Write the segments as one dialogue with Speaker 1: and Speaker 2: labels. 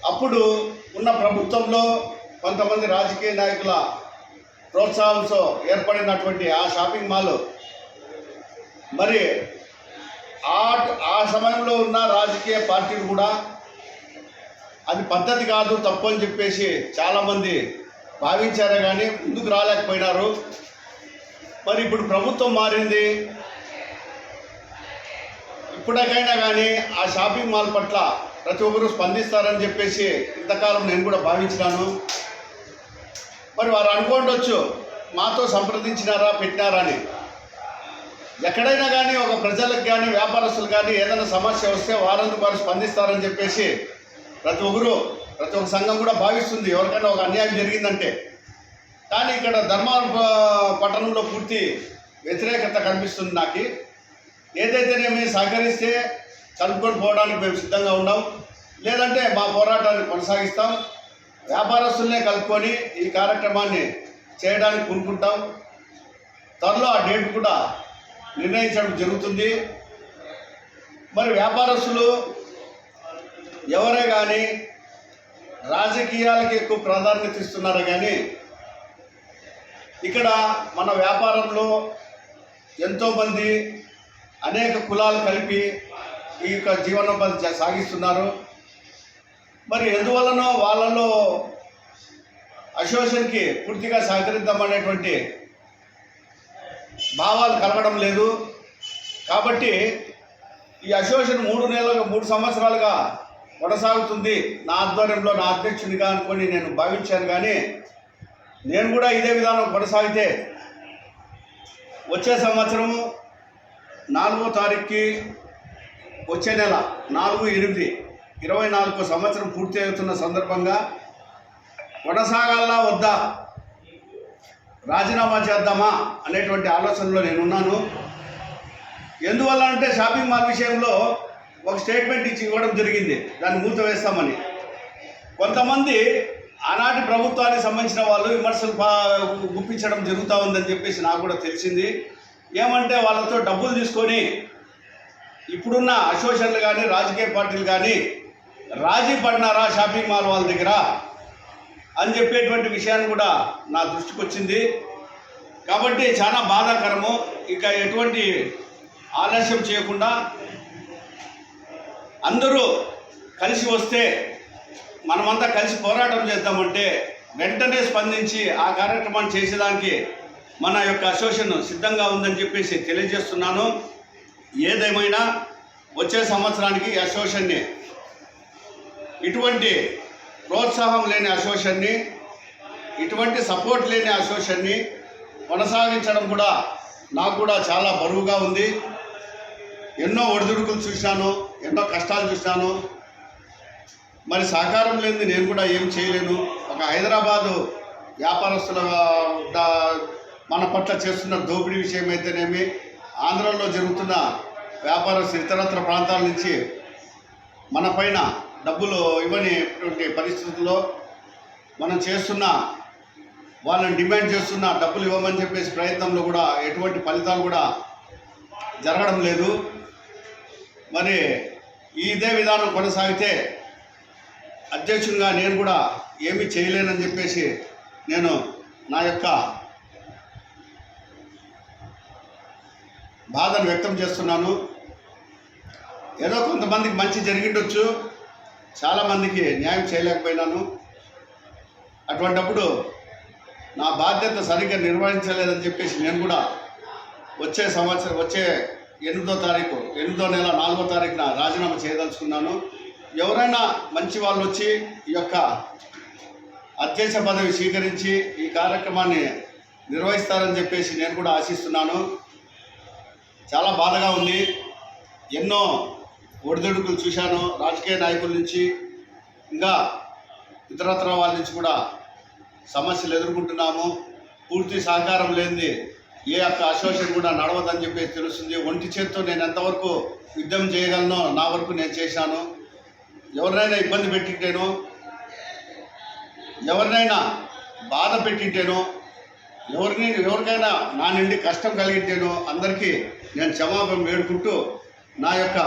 Speaker 1: అప్పుడు ఉన్న ప్రభుత్వంలో కొంతమంది రాజకీయ నాయకుల ప్రోత్సాహంతో ఏర్పడినటువంటి ఆ షాపింగ్ మాల్ మరి ఆ సమయంలో ఉన్న రాజకీయ పార్టీలు కూడా అది పద్ధతి కాదు, తప్పు అని చెప్పేసి చాలామంది భావించారే కానీ ముందుకు రాలేకపోయినారు. మరి ఇప్పుడు ప్రభుత్వం మారింది, ఇప్పటికైనా కానీ ఆ షాపింగ్ మాల్ పట్ల ప్రతి ఒక్కరూ స్పందిస్తారని చెప్పేసి ఇంతకాలం నేను కూడా భావించినాను. మరి వారు అనుకోండొచ్చు మాతో సంప్రదించినారా, పెట్టినారా అని. ఎక్కడైనా కానీ ఒక ప్రజలకు కానీ వ్యాపారస్తులు కానీ ఏదైనా సమస్య వస్తే వారందుకు వారు స్పందిస్తారని చెప్పేసి ప్రతి ఒక్క సంఘం కూడా భావిస్తుంది ఎవరికైనా ఒక అన్యాయం జరిగిందంటే. కానీ ఇక్కడ ధర్మారం పట్టణంలో పూర్తి వ్యతిరేకత కనిపిస్తుంది నాకు. ఏదైతేనేమి సహకరిస్తే కలుపుకొని పోవడానికి మేము సిద్ధంగా ఉన్నాం, లేదంటే మా పోరాటాన్ని కొనసాగిస్తాం. వ్యాపారస్తులనే కలుపుకొని ఈ కార్యక్రమాన్ని చేయడానికి పూనుకుంటాం. త్వరలో ఆ డేట్ కూడా నిర్ణయించడం జరుగుతుంది. మరి వ్యాపారస్తులు ఎవరే కానీ రాజకీయాలకి ఎక్కువ ప్రాధాన్యత ఇస్తున్నారు కానీ ఇక్కడ మన వ్యాపారంలో ఎంతోమంది అనేక కులాలు కలిపి ఈ యొక్క జీవనోపాధి సాగిస్తున్నారు. మరి ఎందువలనో వాళ్ళలో అసోసియేషన్కి పూర్తిగా సహకరిద్దామనేటువంటి భావాలు కలగడం లేదు. కాబట్టి ఈ అసోసియేషన్ 3 సంవత్సరాలుగా కొనసాగుతుంది నా ఆధ్వర్యంలో, నా అధ్యక్షునిగా అనుకొని నేను భావించాను. కానీ నేను కూడా ఇదే విధానం కొనసాగితే వచ్చే సంవత్సరము 4వ తారీఖుకి, వచ్చే నెల 4/8/24 సంవత్సరం పూర్తి అవుతున్న సందర్భంగా కొనసాగాలా వద్దా, రాజీనామా చేద్దామా అనేటువంటి ఆలోచనలో నేనున్నాను. ఎందువల్ల అంటే షాపింగ్ మాల్ విషయంలో ఒక స్టేట్మెంట్ ఇవ్వడం జరిగింది, దాన్ని మూత వేస్తామని. కొంతమంది ఆనాటి ప్రభుత్వానికి సంబంధించిన వాళ్ళు విమర్శలు గుప్పించడం జరుగుతూ ఉందని చెప్పేసి నాకు కూడా తెలిసింది. ఏమంటే వాళ్ళతో డబ్బులు తీసుకొని ఇప్పుడున్న అసోసియేషన్లు కానీ రాజకీయ పార్టీలు కానీ రాజీ పడినారా షాపింగ్ మాల్ వాళ్ళ దగ్గర అని చెప్పేటువంటి విషయాన్ని కూడా నా దృష్టికి వచ్చింది. కాబట్టి చాలా బాధాకరము. ఇక ఎటువంటి ఆలస్యం చేయకుండా అందరూ కలిసి వస్తే మనమంతా కలిసి పోరాటం చేద్దామంటే వెంటనే స్పందించి ఆ కార్యక్రమాన్ని చేసేదానికి మన యొక్క అసోసియేషన్ సిద్ధంగా ఉందని చెప్పేసి తెలియజేస్తున్నాను. ఏదేమైనా వచ్చే సంవత్సరానికి ఈ అసోసియేషన్ని, ఇటువంటి ప్రోత్సాహం లేని అసోసియేషన్ని, ఇటువంటి సపోర్ట్ లేని అసోసియేషన్ని కొనసాగించడం కూడా నాకు కూడా చాలా బరువుగా ఉంది. ఎన్నో ఒడిదుడుకులు చూశాను, ఎన్నో కష్టాలు చూశాను. మరి సహకారం లేనిది నేను కూడా ఏం చేయలేను. ఒక హైదరాబాదు వ్యాపారస్తుల మన పట్ల చేస్తున్న దోపిడీ విషయం అయితేనేమి, ఆంధ్రలో జరుగుతున్న వ్యాపారస్తులు ఇతరత్ర ప్రాంతాల నుంచి మన పైన డబ్బులు ఇవ్వనిటువంటి పరిస్థితుల్లో మనం చేస్తున్న, వాళ్ళని డిమాండ్ చేస్తున్న డబ్బులు ఇవ్వమని చెప్పేసి ప్రయత్నంలో కూడా ఎటువంటి ఫలితాలు కూడా జరగడం లేదు. మరి ఇదే విధానం కొనసాగితే అధ్యక్షునిగా నేను కూడా ఏమీ చేయలేనని చెప్పేసి నేను నా యొక్క బాధను వ్యక్తం చేస్తున్నాను. ఏదో కొంతమందికి మంచి జరిగిండొచ్చు, చాలామందికి న్యాయం చేయలేకపోయినాను. అటువంటప్పుడు నా బాధ్యత సరిగ్గా నిర్వహించలేదని చెప్పేసి నేను కూడా వచ్చే సంవత్సరం, వచ్చే 8వ నెల 4వ తారీఖున రాజీనామా చేయదలుచుకున్నాను. ఎవరైనా మంచి వాళ్ళు వచ్చి ఈ యొక్క అధ్యక్ష పదవి స్వీకరించి ఈ కార్యక్రమాన్ని నిర్వహిస్తారని చెప్పేసి నేను కూడా ఆశిస్తున్నాను. చాలా బాధగా ఉంది. ఎన్నో ఒడిదుడుకులు చూశాను రాజకీయ నాయకుల నుంచి, ఇంకా ఇతరత్ర వాళ్ళ నుంచి కూడా సమస్యలు ఎదుర్కొంటున్నాము. పూర్తి సహకారం లేనిది ఏ యొక్క అసోసియేషన్ కూడా నడవదని చెప్పేసి తెలుస్తుంది. ఒంటి చేత్తో నేను ఎంతవరకు యుద్ధం చేయగలనో నా వరకు నేను చేశాను. ఎవరినైనా ఇబ్బంది పెట్టింటేనో, ఎవరినైనా బాధ పెట్టింటేనో, ఎవరికైనా నా నుండి కష్టం కలిగింటేనో అందరికీ నేను క్షమాపణ వేడుకుంటూ నా యొక్క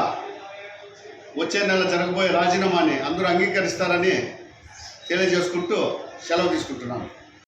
Speaker 1: వచ్చే నెల జరగబోయే రాజీనామాని అందరూ అంగీకరిస్తారని తెలియజేసుకుంటూ సెలవు తీసుకుంటున్నాను.